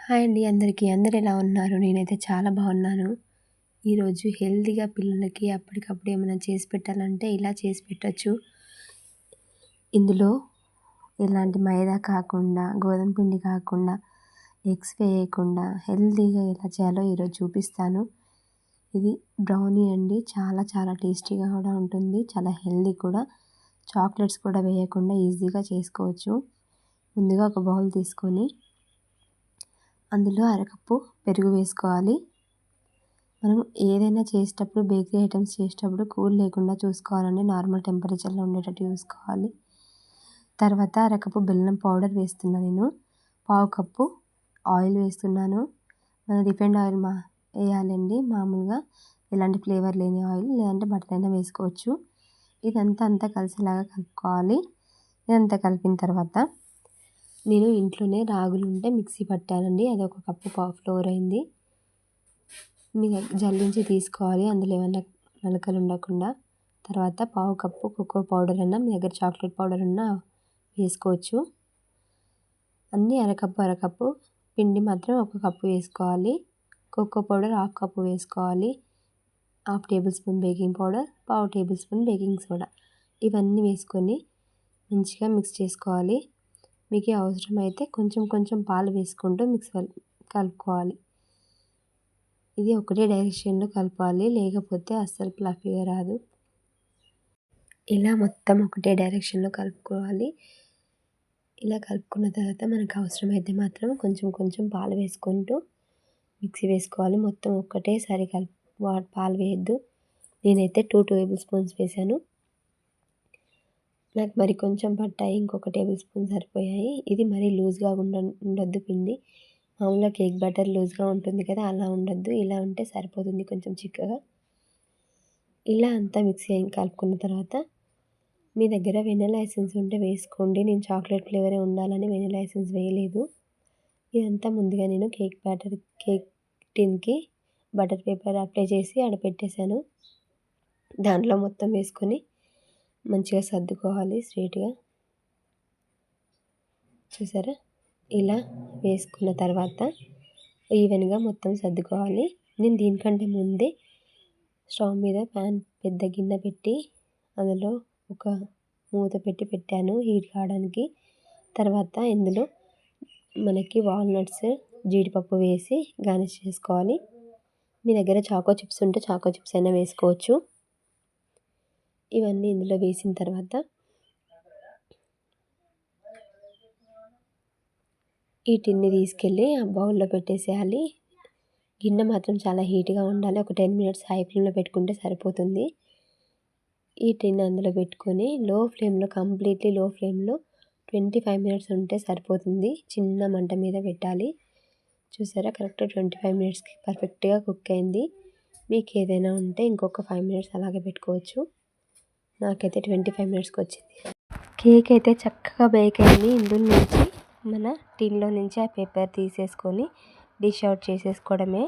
Hi అండి అందరికీ. అందరూ ఎలా ఉన్నారు? నేనైతే చాలా బాగున్నాను. ఈరోజు హెల్తీగా పిల్లలకి అప్పటికప్పుడు ఏమైనా చేసి పెట్టాలంటే ఇలా చేసి పెట్టొచ్చు. ఇందులో ఎలాంటి మైదా కాకుండా, గోధుమ పిండి కాకుండా, ఎగ్స్ వేయకుండా హెల్తీగా ఎలా చేయాలో ఈరోజు చూపిస్తాను. ఇది బ్రౌనీ అండి. చాలా చాలా టేస్టీగా కూడా ఉంటుంది. చాలా హెల్తీ కూడా. చాక్లెట్స్ కూడా వేయకుండా ఈజీగా చేసుకోవచ్చు. ముందుగా ఒక బౌల్ తీసుకొని అందులో అరకప్పు పెరుగు వేసుకోవాలి. మనం ఏదైనా చేసేటప్పుడు బేకరీ ఐటమ్స్ చేసేటప్పుడు కూల్ లేకుండా చూసుకోవాలండి. నార్మల్ టెంపరేచర్లో ఉండేటట్టు చూసుకోవాలి. తర్వాత అరకప్పు బెల్లం పౌడర్ వేస్తున్నాను నేను. పావు కప్పు ఆయిల్ వేస్తున్నాను. మన రిఫైండ్ ఆయిల్ వేయాలండి. మామూలుగా ఎలాంటి ఫ్లేవర్ లేని ఆయిల్, లేదంటే బటర్ అయినా వేసుకోవచ్చు. ఇదంతా కలిసేలాగా కలుపుకోవాలి. ఇదంతా కలిపిన తర్వాత నేను ఇంట్లోనే రాగులు ఉంటే మిక్సీ పట్టానండి. అది ఒక కప్పు పావు ఫ్లోర్ అయింది. మీరు జల్లించి తీసుకోవాలి, అందులో ఏమైనా నలకలు ఉండకుండా. తర్వాత పావు కప్పు కోకో పౌడర్ అన్నా, మీ దగ్గర చాక్లెట్ పౌడర్ ఉన్నా వేసుకోవచ్చు. అన్నీ అరకప్పు పిండి మాత్రం ఒక కప్పు వేసుకోవాలి. కోకో పౌడర్ హాఫ్ కప్పు వేసుకోవాలి. Half table spoon baking powder, పావు టేబుల్ స్పూన్ బేకింగ్ సోడా, ఇవన్నీ వేసుకొని మంచిగా మిక్స్ చేసుకోవాలి. మీకు అవసరమైతే కొంచెం పాలు వేసుకుంటూ కలుపుకోవాలి. ఇది ఒకటే డైరెక్షన్లో కలపాలి, లేకపోతే అస్సలు ఫ్లఫీగా రాదు. ఇలా మొత్తం ఒకటే డైరెక్షన్లో కలుపుకోవాలి. ఇలా కలుపుకున్న తర్వాత మనకు అవసరమైతే మాత్రం కొంచెం పాలు వేసుకుంటూ మిక్సీ వేసుకోవాలి. మొత్తం ఒక్కటేసారి పాలు వేయద్దు. నేనైతే 2 టేబుల్ స్పూన్స్ వేసాను. నాకు మరి కొంచెం పట్టాయి, ఇంకొక టేబుల్ స్పూన్ సరిపోయాయి. ఇది మరీ లూజ్గా ఉండొద్దు పిండి. మామూలుగా కేక్ బటర్ లూజ్గా ఉంటుంది కదా, అలా ఉండొద్దు. ఇలా ఉంటే సరిపోతుంది, కొంచెం చిక్కగా. ఇలా అంతా మిక్సీ కలుపుకున్న తర్వాత మీ దగ్గర వెనిలా ఎసెన్స్ ఉంటే వేసుకోండి. నేను చాక్లెట్ ఫ్లేవరే ఉండాలని వెనిలా ఎసెన్స్ వేయలేదు. ఇదంతా ముందుగా నేను కేక్ టిన్కి బటర్ పేపర్ అప్లై చేసి ఆడ పెట్టేశాను. దాంట్లో మొత్తం వేసుకొని మంచిగా సర్దుకోవాలి స్ట్రైట్గా. చూసారా? ఇలా వేసుకున్న తర్వాత ఈవెన్గా మొత్తం సర్దుకోవాలి. నేను దీనికంటే ముందే స్టవ్ మీద పెద్ద గిన్నె పెట్టి అందులో ఒక మూత పెట్టాను హీట్ కావడానికి. తర్వాత ఇందులో మనకి వాల్నట్స్, జీడిపప్పు వేసి గార్నిష్ చేసుకోవాలి. మీ దగ్గర చాకో చిప్స్ ఉంటే చాకో చిప్స్ అయినా వేసుకోవచ్చు. ఇవన్నీ ఇందులో వేసిన తర్వాత ఈ టిన్ని తీసుకెళ్ళి ఆ బౌల్లో పెట్టేసేయాలి. గిన్నె మాత్రం చాలా హీట్గా ఉండాలి. ఒక 10 మినిట్స్ హై ఫ్లేమ్లో పెట్టుకుంటే సరిపోతుంది. ఈ టిన్ అందులో పెట్టుకొని కంప్లీట్లీ లో ఫ్లేమ్లో 25 మినిట్స్ ఉంటే సరిపోతుంది. చిన్న మంట మీద పెట్టాలి. చూసారా? కరెక్ట్ 25 మినిట్స్కి పర్ఫెక్ట్గా కుక్ అయింది. మీకు ఏదైనా ఉంటే ఇంకొక 5 మినిట్స్ అలాగే పెట్టుకోవచ్చు. నాకైతే 25 మినిట్స్కి వచ్చింది. కేక్ అయితే చక్కగా బేక్ అయింది. ఇందులో నుంచి మన టిన్లో నుంచి ఆ పేపర్ తీసేసుకొని డిష్ అవుట్ చేసేసుకోవడమే.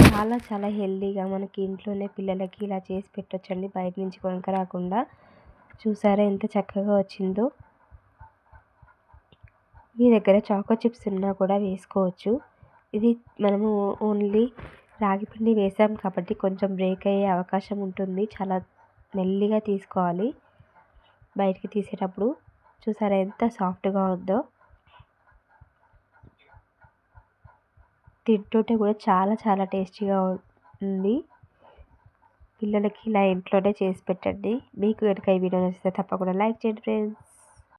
చాలా చాలా హెల్తీగా మనకి ఇంట్లోనే పిల్లలకి ఇలా చేసి పెట్టొచ్చండి, బయట నుంచి కొనుక రాకుండా. చూసారా ఎంత చక్కగా వచ్చిందో? మీ దగ్గర చాకో చిప్స్ ఉన్నా కూడా వేసుకోవచ్చు. ఇది మనము ఓన్లీ రాగి పిండి వేసాం కాబట్టి కొంచెం బ్రేక్ అయ్యే అవకాశం ఉంటుంది. చాలా మెల్లిగా తీసుకోవాలి బయటికి తీసేటప్పుడు. చూసారా ఎంత సాఫ్ట్గా ఉందో? తింటుంటే కూడా చాలా చాలా టేస్టీగా ఉంది. పిల్లలకి ఇలా ఇంట్లోనే చేసి పెట్టండి. మీకు కనుక ఈ వీడియో నచ్చితే తప్పకుండా లైక్ చేయండి ఫ్రెండ్స్.